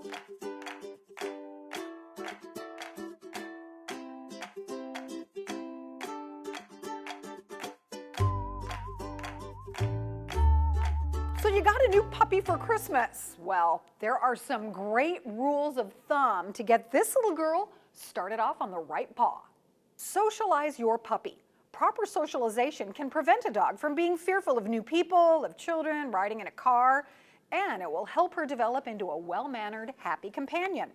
So you got a new puppy for Christmas. Well, there are some great rules of thumb to get this little girl started off on the right paw. Socialize your puppy. Proper socialization can prevent a dog from being fearful of new people, of children, riding in a car, and it will help her develop into a well-mannered, happy companion.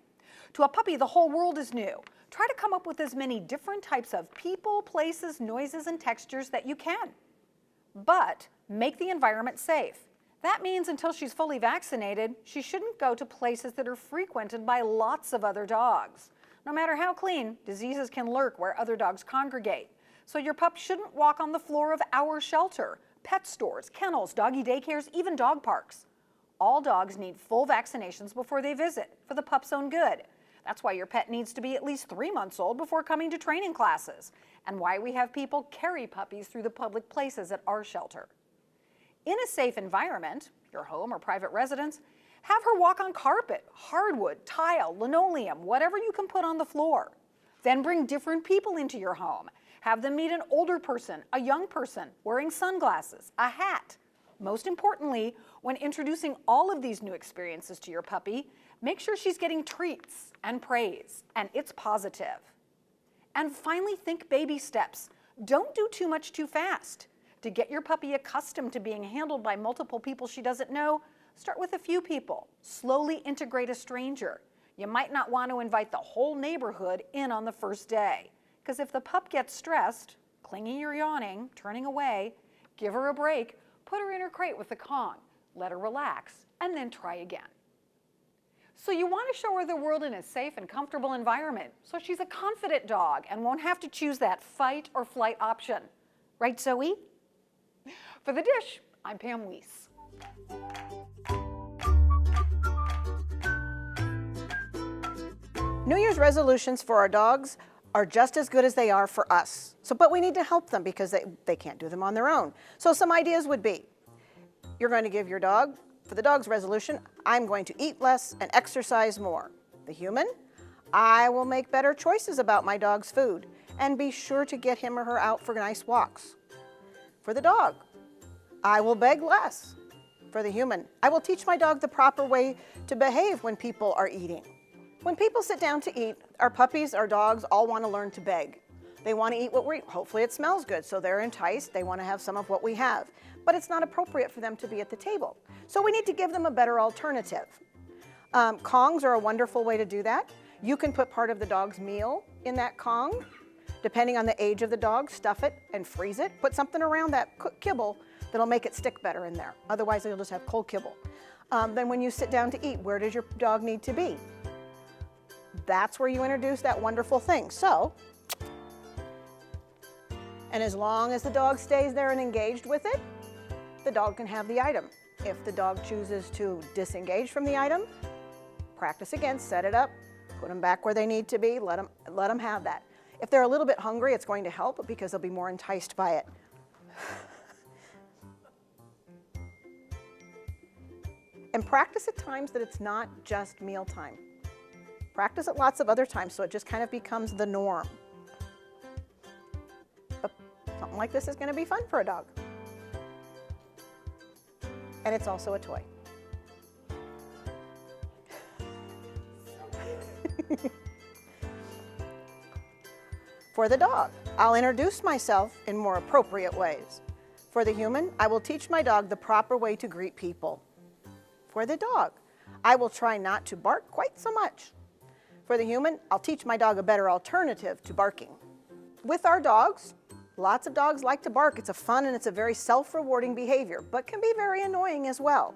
To a puppy, the whole world is new. Try to come up with as many different types of people, places, noises, and textures that you can. But make the environment safe. That means until she's fully vaccinated, she shouldn't go to places that are frequented by lots of other dogs. No matter how clean, diseases can lurk where other dogs congregate. So your pup shouldn't walk on the floor of our shelter, pet stores, kennels, doggy daycares, even dog parks. All dogs need full vaccinations before they visit, for the pup's own good. That's why your pet needs to be at least 3 months old before coming to training classes, and why we have people carry puppies through the public places at our shelter. In a safe environment, your home or private residence, have her walk on carpet, hardwood, tile, linoleum, whatever you can put on the floor. Then bring different people into your home. Have them meet an older person, a young person, wearing sunglasses, a hat. Most importantly, when introducing all of these new experiences to your puppy, make sure she's getting treats and praise, and it's positive. And finally, think baby steps. Don't do too much too fast. To get your puppy accustomed to being handled by multiple people she doesn't know, start with a few people. Slowly integrate a stranger. You might not want to invite the whole neighborhood in on the first day, because if the pup gets stressed, clinging or yawning, turning away, give her a break, put her in her crate with the Kong, let her relax, and then try again. So you want to show her the world in a safe and comfortable environment, so she's a confident dog and won't have to choose that fight or flight option. Right, Zoe? For The Dish, I'm Pam Weiss. New Year's resolutions for our dogs are just as good as they are for us. But we need to help them because they can't do them on their own. So some ideas would be, you're going to give your dog, for the dog's resolution, I'm going to eat less and exercise more. The human, I will make better choices about my dog's food and be sure to get him or her out for nice walks. For the dog, I will beg less. For the human, I will teach my dog the proper way to behave when people are eating. When people sit down to eat, our puppies, our dogs all want to learn to beg. They want to eat what we're eating. Hopefully it smells good, so they're enticed. They want to have some of what we have. But it's not appropriate for them to be at the table. So we need to give them a better alternative. Kongs are a wonderful way to do that. You can put part of the dog's meal in that Kong. Depending on the age of the dog, stuff it and freeze it. Put something around that kibble that'll make it stick better in there. Otherwise, you'll just have cold kibble. Then when you sit down to eat, where does your dog need to be? That's where you introduce that wonderful thing. And as long as the dog stays there and engaged with it, the dog can have the item. If the dog chooses to disengage from the item, practice again, set it up, put them back where they need to be, let them have that. If they're a little bit hungry, it's going to help because they'll be more enticed by it. And practice at times that it's not just mealtime. Practice at lots of other times so it just kind of becomes the norm. But something like this is going to be fun for a dog. And it's also a toy. For the dog, I'll introduce myself in more appropriate ways. For the human, I will teach my dog the proper way to greet people. For the dog, I will try not to bark quite so much. For the human, I'll teach my dog a better alternative to barking. With our dogs, lots of dogs like to bark. It's a fun and it's a very self-rewarding behavior, but can be very annoying as well.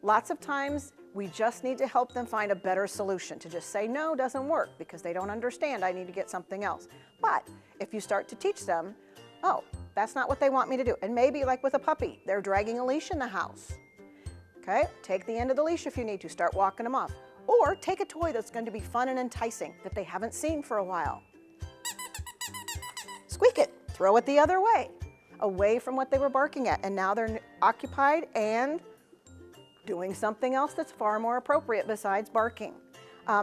Lots of times, we just need to help them find a better solution. To just say no doesn't work because they don't understand, I need to get something else. But if you start to teach them, oh, that's not what they want me to do. And maybe like with a puppy, they're dragging a leash in the house. Okay, take the end of the leash if you need to, start walking them off. Or take a toy that's going to be fun and enticing that they haven't seen for a while. Squeak it, throw it the other way, away from what they were barking at. And now they're occupied and doing something else that's far more appropriate besides barking.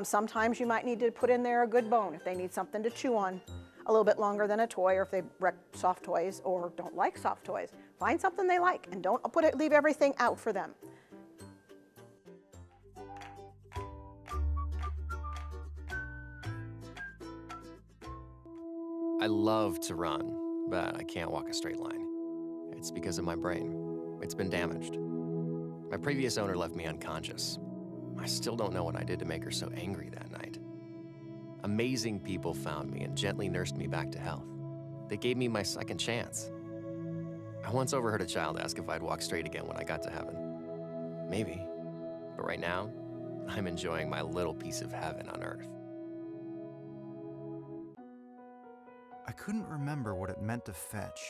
Sometimes you might need to put in there a good bone if they need something to chew on a little bit longer than a toy, or if they wreck soft toys or don't like soft toys. Find something they like and don't leave everything out for them. I love to run, but I can't walk a straight line. It's because of my brain. It's been damaged. My previous owner left me unconscious. I still don't know what I did to make her so angry that night. Amazing people found me and gently nursed me back to health. They gave me my second chance. I once overheard a child ask if I'd walk straight again when I got to heaven. Maybe, but right now, I'm enjoying my little piece of heaven on earth. I couldn't remember what it meant to fetch,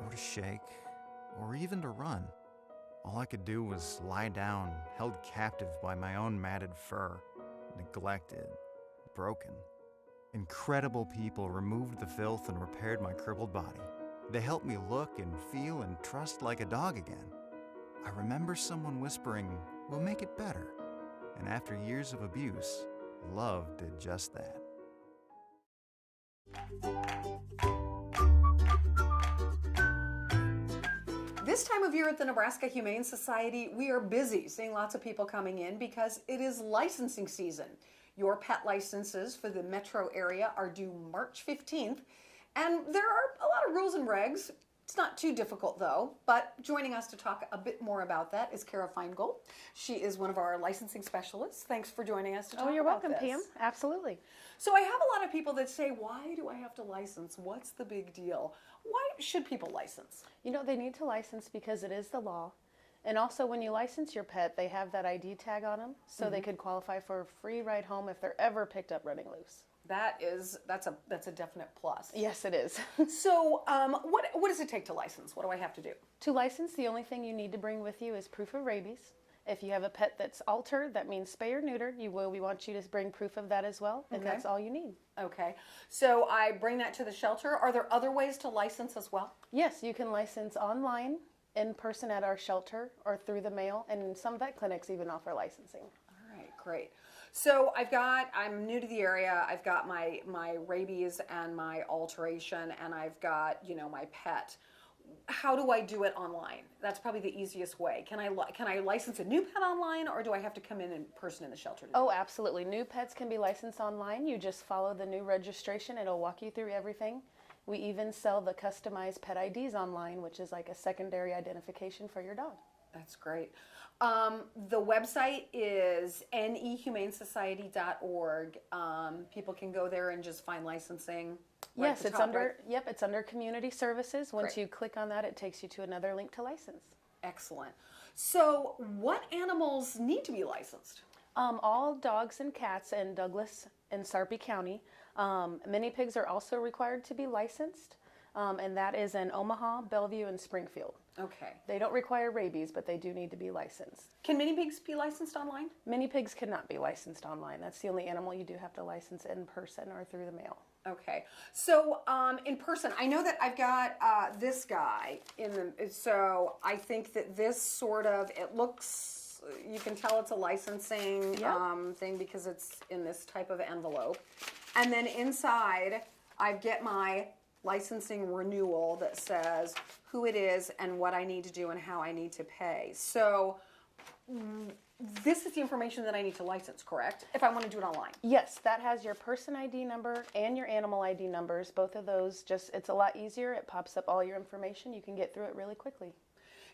or to shake, or even to run. All I could do was lie down, held captive by my own matted fur, neglected, broken. Incredible people removed the filth and repaired my crippled body. They helped me look and feel and trust like a dog again. I remember someone whispering, "We'll make it better." And after years of abuse, love did just that. This time of year at the Nebraska Humane Society, we are busy seeing lots of people coming in because it is licensing season. Your pet licenses for the metro area are due March 15th, and there are a lot of rules and regs. It's not too difficult though, but joining us to talk a bit more about that is Kara Feingold. She is one of our licensing specialists. Thanks for joining us to talk about this. Oh, you're welcome, Pam. Absolutely. So I have a lot of people that say, why do I have to license? What's the big deal? Why should people license? You know, they need to license because it is the law. And also when you license your pet, they have that ID tag on them, so they could qualify for a free ride home if they're ever picked up running loose. That's a definite plus. Yes, it is. So what does it take to license? What do I have to do? To license, the only thing you need to bring with you is proof of rabies. If you have a pet that's altered, that means spay or neuter, we want you to bring proof of that as well, and Okay. that's all you need. Okay, so I bring that to the shelter. Are there other ways to license as well? Yes, you can license online, in person at our shelter, or through the mail, and some vet clinics even offer licensing. All right, great. So I'm new to the area. I've got my rabies and my alteration, and I've got, my pet. How do I do it online? That's probably the easiest way. Can I license a new pet online, or do I have to come in person in the shelter to do Oh, it? absolutely. New pets can be licensed online. You just follow the new registration. It'll walk you through everything. We even sell the customized pet IDs online, which is like a secondary identification for your dog. That's great. The website is nehumanesociety.org. People can go there and just find licensing. Right at Yes, the it's top, under, right? yep, it's under community services. Once Great. you click on that, it takes you to another link to license. Excellent. So what animals need to be licensed? All dogs and cats in Douglas and Sarpy County. Mini pigs are also required to be licensed, and that is in Omaha, Bellevue, and Springfield. Okay. They don't require rabies, but they do need to be licensed. Can mini pigs be licensed online? Mini pigs cannot be licensed online. That's the only animal you do have to license in person or through the mail. Okay. So in person, I know that I've got this guy so I think that this sort of, it looks, you can tell it's a licensing thing because it's in this type of envelope. And then inside, I get my licensing renewal that says who it is and what I need to do and how I need to pay. So this is the information that I need to license, correct? If I want to do it online. Yes, that has your person ID number and your animal ID numbers. Both of those, it's a lot easier. It pops up all your information. You can get through it really quickly.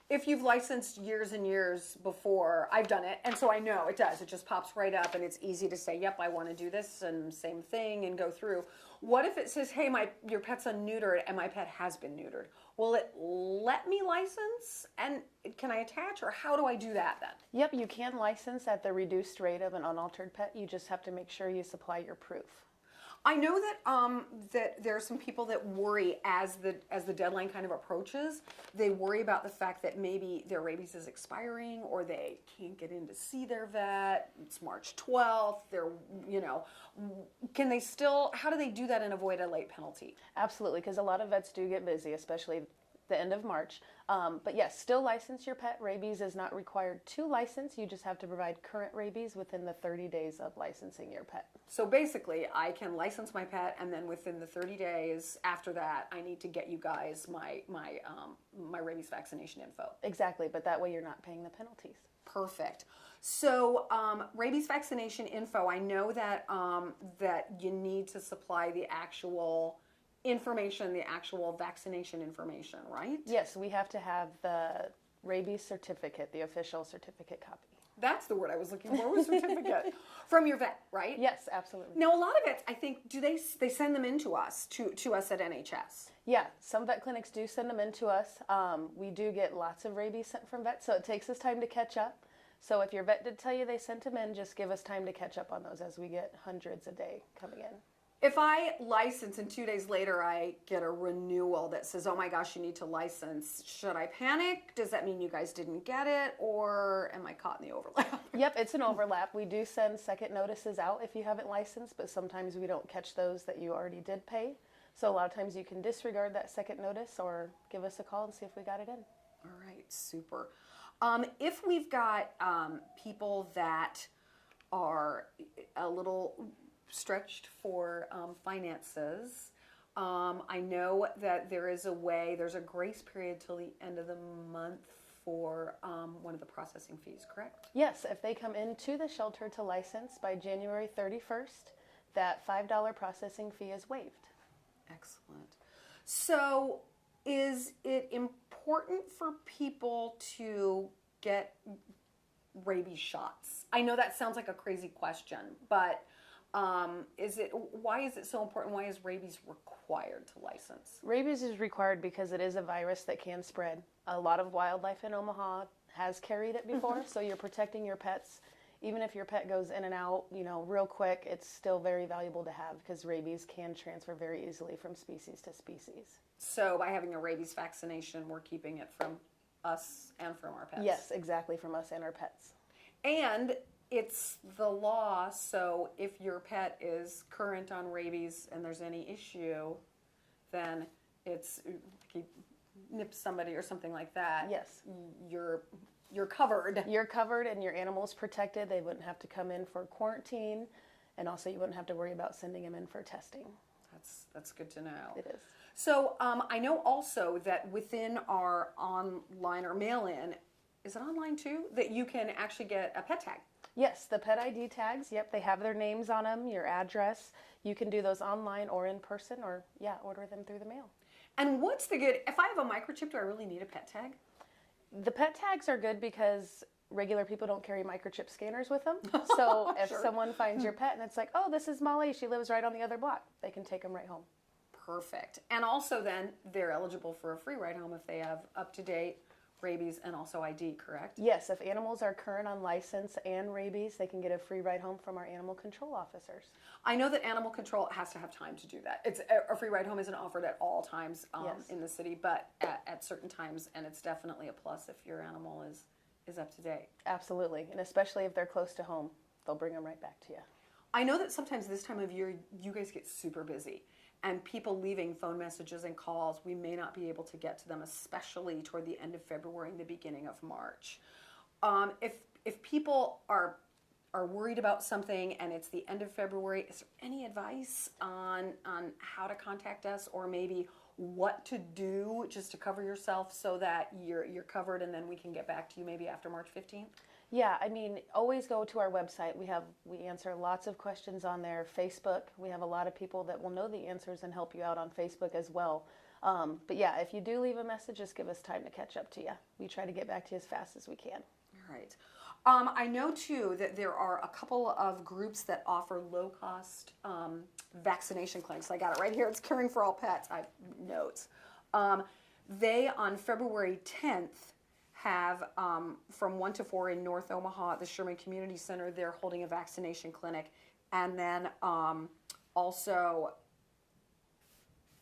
If you've licensed years and years before, I've done it, and so I know it does. It just pops right up, and it's easy to say, yep, I want to do this, and same thing, and go through. What if it says, hey, your pet's unneutered, and my pet has been neutered? Will it let me license, and can I attach, or how do I do that then? Yep, you can license at the reduced rate of an unaltered pet. You just have to make sure you supply your proof. I know that there are some people that worry as the deadline kind of approaches. They worry about the fact that maybe their rabies is expiring, or they can't get in to see their vet. It's March 12th. Can they still? How do they do that and avoid a late penalty? Absolutely, because a lot of vets do get busy, especially the end of March. But yes, still license your pet. Rabies is not required to license. You just have to provide current rabies within the 30 days of licensing your pet. So basically, I can license my pet, and then within the 30 days after that, I need to get you guys my rabies vaccination info. Exactly, but that way you're not paying the penalties. Perfect. So rabies vaccination info. I know that that you need to supply the actual information, the actual vaccination information, right? Yes, we have to have the rabies certificate, the official certificate copy. That's the word I was looking for, was certificate. From your vet, right? Yes, absolutely. Now, a lot of vets, I think, do they send them in to us at NHS? Yeah, some vet clinics do send them in to us. We do get lots of rabies sent from vets, so it takes us time to catch up. So if your vet did tell you they sent them in, just give us time to catch up on those, as we get hundreds a day coming in. If I license and 2 days later I get a renewal that says, oh my gosh, you need to license, should I panic? Does that mean you guys didn't get it, or am I caught in the overlap? Yep, it's an overlap. We do send second notices out if you haven't licensed, but sometimes we don't catch those that you already did pay. So a lot of times you can disregard that second notice or give us a call and see if we got it in. All right, super. If we've got people that are a little stretched for finances, I know that there's a grace period till the end of the month for one of the processing fees, correct? Yes, if they come into the shelter to license by January 31st, that $5 processing fee is waived. Excellent. So is it important for people to get rabies shots? I know that sounds like a crazy question, but why is it so important? Why is rabies required to license? Rabies is required because it is a virus that can spread. A lot of wildlife in Omaha has carried it before, so you're protecting your pets. Even if your pet goes in and out, real quick, it's still very valuable to have because rabies can transfer very easily from species to species. So by having a rabies vaccination, we're keeping it from us and from our pets? Yes, exactly, from us and our pets. And it's the law, so if your pet is current on rabies and there's any issue, then it's, if you nip somebody or something like that, Yes. You're covered. You're covered and your animal's protected. They wouldn't have to come in for quarantine, and also you wouldn't have to worry about sending them in for testing. That's good to know. It is. So I know also that within our online or mail-in, is it online too, that you can actually get a pet tag? Yes, the pet ID tags, yep, they have their names on them, your address. You can do those online or in person, or order them through the mail. And what's the good, if I have a microchip, do I really need a pet tag? The pet tags are good because regular people don't carry microchip scanners with them. So if someone finds your pet and it's like, oh, this is Molly, she lives right on the other block, they can take them right home. Perfect. And also then they're eligible for a free ride home if they have up-to-date rabies and also ID, correct? Yes, if animals are current on license and rabies, they can get a free ride home from our animal control officers. I know that animal control has to have time to do that. It's a free ride home isn't offered at all times Yes. in the city, but at certain times, and it's definitely a plus if your animal is up to date. Absolutely, and especially if they're close to home, they'll bring them right back to you. I know that sometimes this time of year, you guys get super busy. And people leaving phone messages and calls, we may not be able to get to them, especially toward the end of February and the beginning of March. If people are worried about something and it's the end of February, is there any advice on how to contact us, or maybe what to do just to cover yourself so that you're covered, and then we can get back to you maybe after March 15th? Yeah, I mean, always go to our website. We answer lots of questions on there. Facebook, we have a lot of people that will know the answers and help you out on Facebook as well. But yeah, if you do leave a message, just give us time to catch up to you. We try to get back to you as fast as we can. All right. I know too that there are a couple of groups that offer low-cost vaccination clinics. I got it right here. It's Caring for All Pets. I have notes. They on February 10th have from 1 to 4 in North Omaha at the Sherman Community Center. They're holding a vaccination clinic, and then also.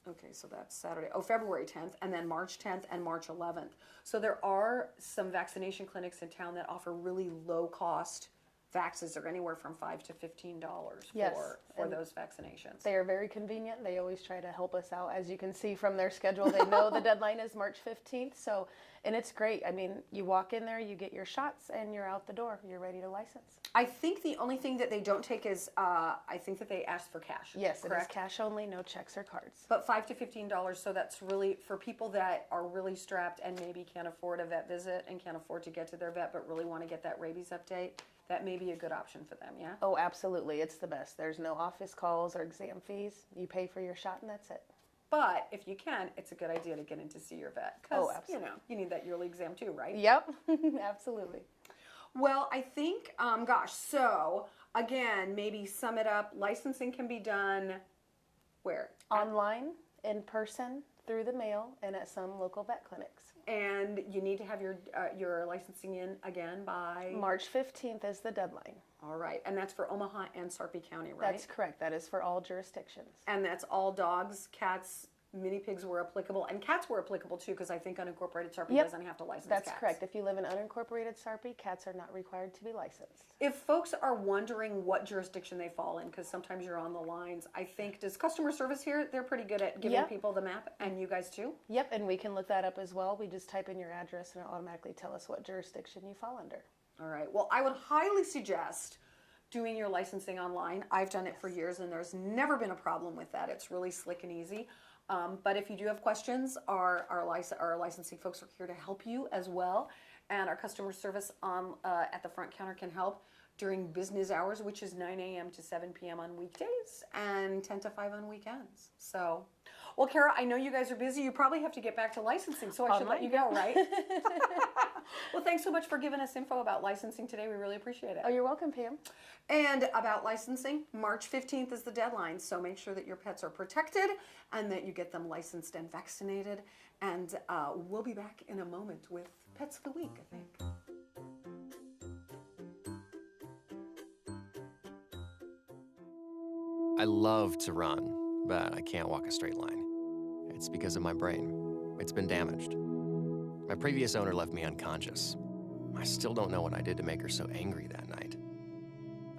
Okay, so that's Saturday. Oh, February 10th, and then March 10th and March 11th. So there are some vaccination clinics in town that offer really low-cost Vaxes are anywhere from $5 to $15 Yes, for and those vaccinations. They are very convenient. They always try to help us out. As you can see from their schedule, they know the deadline is March 15th. So, and it's great. I mean, you walk in there, you get your shots, and you're out the door. You're ready to license. I think the only thing that they don't take is, I think that they ask for cash. Yes, it is correct? cash only, no checks or cards. But $5 to $15, so that's really for people that are really strapped and maybe can't afford a vet visit and can't afford to get to their vet, but really want to get that rabies update. That may be a good option for them, yeah? Oh, absolutely. It's the best. There's no office calls or exam fees. You pay for your shot and that's it. But if you can, it's a good idea to get in to see your vet. Oh, Because, absolutely. you need that yearly exam too, right? Yep, absolutely. Well, I think, so again, maybe sum it up. Licensing can be done where? Online, in person, through the mail, and at some local vet clinics. And you need to have your licensing in again by? March 15th is the deadline. All right, and that's for Omaha and Sarpy County, right? That's correct. That is for all jurisdictions. And that's all dogs, cats, mini pigs were applicable, and cats were applicable too, because I think unincorporated Sarpy Yep. doesn't have to license That's cats. correct. If you live in unincorporated Sarpy, cats are not required to be licensed. If folks are wondering what jurisdiction they fall in, because sometimes you're on the lines, I think, does customer service here, they're pretty good at giving Yep. people the map, and you guys too? Yep, and we can look that up as well. We just type in your address and it'll automatically tell us what jurisdiction you fall under. All right, well, I would highly suggest doing your licensing online. I've done it for years, and there's never been a problem with that. It's really slick and easy. But if you do have questions, our licensing folks are here to help you as well. And our customer service at the front counter can help during business hours, which is 9 a.m. to 7 p.m. on weekdays and 10 to 5 on weekends. So, well, Kara, I know you guys are busy. You probably have to get back to licensing, so I should let you go, right? Well, thanks so much for giving us info about licensing today. We really appreciate it. Oh, you're welcome, Pam. And about licensing, March 15th is the deadline, so make sure that your pets are protected and that you get them licensed and vaccinated. And we'll be back in a moment with Pets of the Week, I think. I love to run, but I can't walk a straight line. It's because of my brain. It's been damaged. My previous owner left me unconscious. I still don't know what I did to make her so angry that night.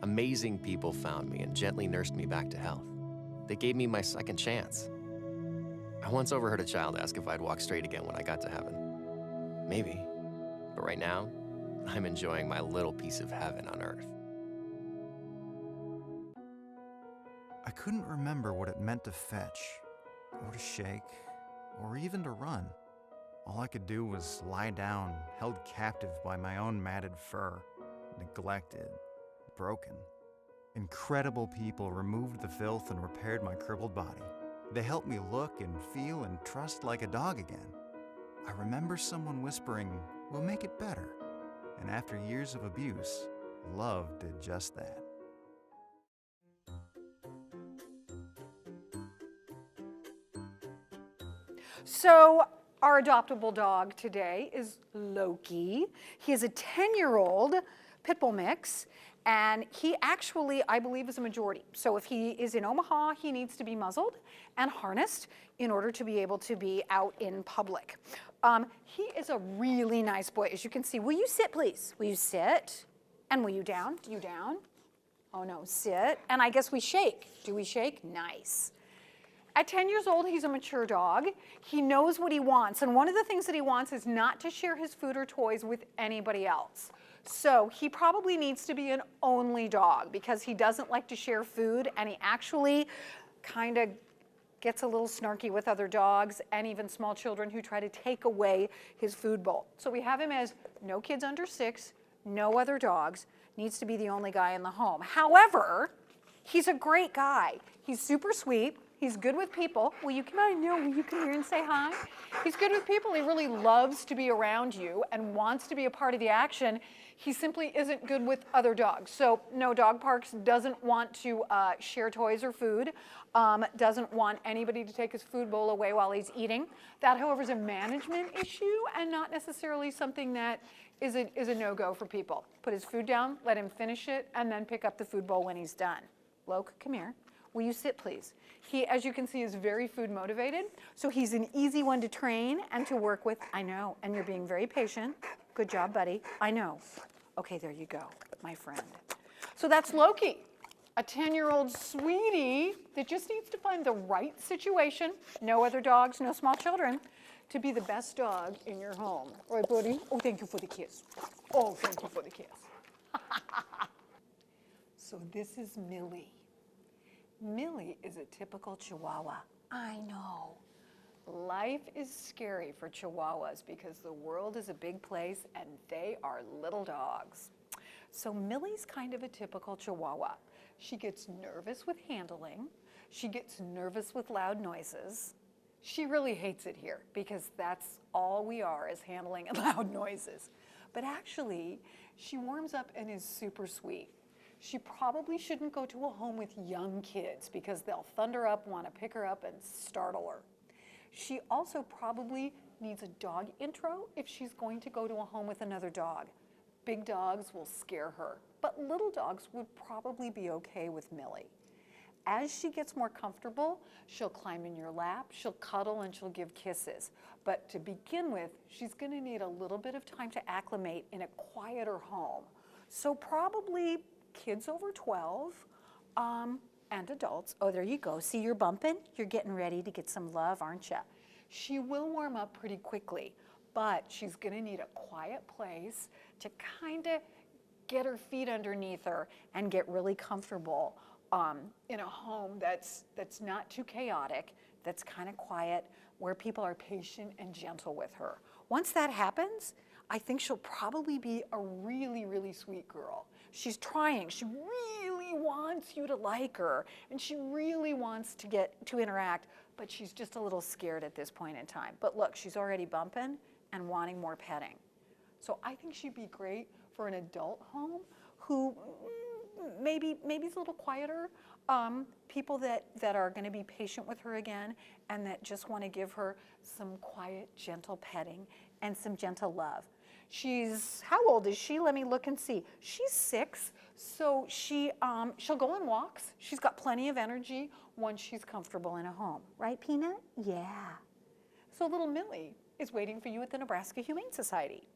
Amazing people found me and gently nursed me back to health. They gave me my second chance. I once overheard a child ask if I'd walk straight again when I got to heaven. Maybe. But right now, I'm enjoying my little piece of heaven on earth. I couldn't remember what it meant to fetch, or to shake, or even to run. All I could do was lie down, held captive by my own matted fur, neglected, broken. Incredible people removed the filth and repaired my crippled body. They helped me look and feel and trust like a dog again. I remember someone whispering, "We'll make it better." And after years of abuse, love did just that. So our adoptable dog today is Loki. He is a 10-year-old pit bull mix, and he actually, I believe, is a majority. So if he is in Omaha, he needs to be muzzled and harnessed in order to be able to be out in public. He is a really nice boy, as you can see. Will you sit, please? Will you sit? And will you down? You down? Oh no, sit. And I guess we shake. Do we shake? Nice. At 10 years old, he's a mature dog. He knows what he wants, and one of the things that he wants is not to share his food or toys with anybody else. So he probably needs to be an only dog because he doesn't like to share food, and he actually kind of gets a little snarky with other dogs and even small children who try to take away his food bowl. So we have him as no kids under 6, no other dogs, needs to be the only guy in the home. However, he's a great guy. He's super sweet. He's good with people. Will you come out? No, will you come here and say hi? He's good with people. He really loves to be around you and wants to be a part of the action. He simply isn't good with other dogs. So no dog parks, doesn't want to share toys or food, doesn't want anybody to take his food bowl away while he's eating. That, however, is a management issue and not necessarily something that is a no-go for people. Put his food down, let him finish it, and then pick up the food bowl when he's done. Loke, come here. Will you sit, please? He, as you can see, is very food motivated, so he's an easy one to train and to work with. I know, and you're being very patient. Good job, buddy. I know. Okay, there you go, my friend. So that's Loki, a 10-year-old sweetie that just needs to find the right situation, no other dogs, no small children, to be the best dog in your home. Right, buddy? Oh, thank you for the kiss. Oh, thank you for the kiss. So this is Millie. Millie is a typical Chihuahua. I know. Life is scary for Chihuahuas because the world is a big place and they are little dogs. So Millie's kind of a typical Chihuahua. She gets nervous with handling. She gets nervous with loud noises. She really hates it here because that's all we are, is handling and loud noises. But actually, she warms up and is super sweet. She probably shouldn't go to a home with young kids because they'll thunder up, want to pick her up and startle her. She also probably needs a dog intro if she's going to go to a home with another dog. Big dogs will scare her, but little dogs would probably be okay with Millie. As she gets more comfortable, she'll climb in your lap, she'll cuddle, and she'll give kisses. But to begin with, she's going to need a little bit of time to acclimate in a quieter home. So probably kids over 12 and adults. Oh, there you go. See, you're bumping. You're getting ready to get some love, aren't you? She will warm up pretty quickly, but she's going to need a quiet place to kind of get her feet underneath her and get really comfortable in a home that's not too chaotic, that's kind of quiet, where people are patient and gentle with her. Once that happens, I think she'll probably be a really, really sweet girl. She's trying. She really wants you to like her, and she really wants to get to interact, but she's just a little scared at this point in time. But look, she's already bumping and wanting more petting. So I think she'd be great for an adult home who maybe is a little quieter, people that are going to be patient with her again and that just want to give her some quiet, gentle petting and some gentle love. She's, how old is she? Let me look and see. She's 6, so she'll go on walks. She's got plenty of energy once she's comfortable in a home. Right, Peanut? Yeah. So little Millie is waiting for you at the Nebraska Humane Society.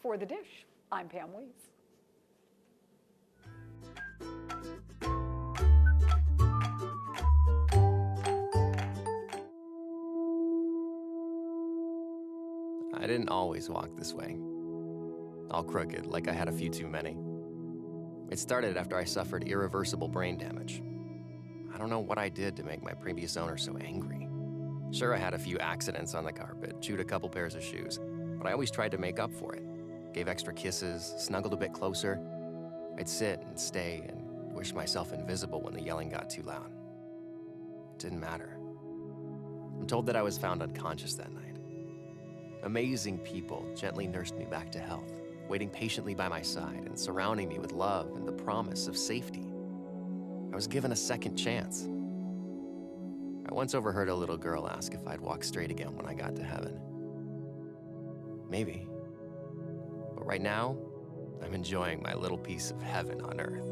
For The Dish, I'm Pam Weiss. I didn't always walk this way, all crooked, like I had a few too many. It started after I suffered irreversible brain damage. I don't know what I did to make my previous owner so angry. Sure, I had a few accidents on the carpet, chewed a couple pairs of shoes, but I always tried to make up for it. Gave extra kisses, snuggled a bit closer. I'd sit and stay and wish myself invisible when the yelling got too loud. It didn't matter. I'm told that I was found unconscious that night. Amazing people gently nursed me back to health, waiting patiently by my side and surrounding me with love and the promise of safety. I was given a second chance. I once overheard a little girl ask if I'd walk straight again when I got to heaven. Maybe. But right now, I'm enjoying my little piece of heaven on earth.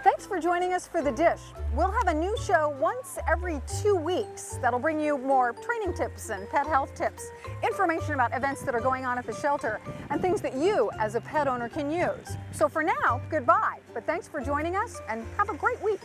Thanks for joining us for The Dish. We'll have a new show once every 2 weeks that'll bring you more training tips and pet health tips, information about events that are going on at the shelter, and things that you as a pet owner can use. So for now, goodbye, but thanks for joining us and have a great week.